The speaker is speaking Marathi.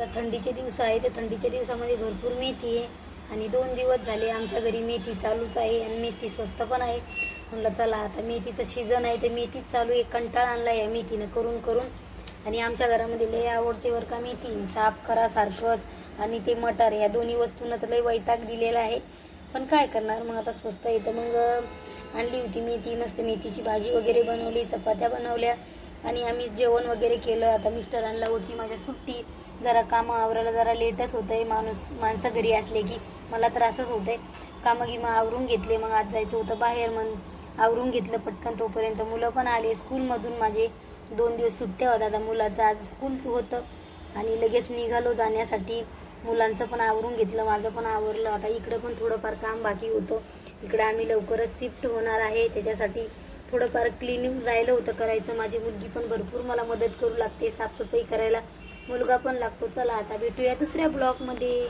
आता थंडीचे दिवस आहे, तर थंडीच्या दिवसामध्ये भरपूर मेथी आहे आणि 2 दिवस झाले आमच्या घरी मेथी चालूच आहे आणि मेथी स्वस्त पण आहे. म्हणलं चला आता मेथीचं सीझन आहे, तर मेथीच चालू आहे. कंटाळा आणला या मेथीनं करून करून. आणि आमच्या घरामध्ये लय आवडते बरं का मेथी, साफ करा सारखंच. आणि ते मटार, या दोन्ही वस्तूंना तर लय वैताग दिलेला आहे. पण काय करणार, मग आता स्वस्त येतं मग आणली होती मेथी. मस्त मेथीची भाजी वगैरे बनवली, चपात्या बनवल्या आणि आम्ही जेवण वगैरे केलं. आता मिस्टरांना होती माझ्या सुट्टी, जरा कामं आवरायला जरा लेटच होतं आहे. माणसं घरी असले की मला तर असंच होतं आहे. कामं गिमं आवरून घेतले, मग आज जायचं होतं बाहेर, मग आवरून घेतलं पटकन. तोपर्यंत मुलं पण आले स्कूलमधून. माझे 2 दिवस सुट्ट्या होत्या. आता मुलाचं आज स्कूल होतं आणि लगेच निघालो जाण्यासाठी. मुलांचं पण आवरून घेतलं, माझं पण आवरलं. आता इकडं पण थोडंफार काम बाकी होतं. इकडं आम्ही लवकरच शिफ्ट होणार आहे, त्याच्यासाठी थोडंफार क्लिनिंग राहिलं होतं करायचं. माझी मुलगी पण भरपूर मला मदत करू लागते साफसफाई करायला, मुलगा पण लागतो. चला आता भेटूया दुसऱ्या ब्लॉगमध्ये.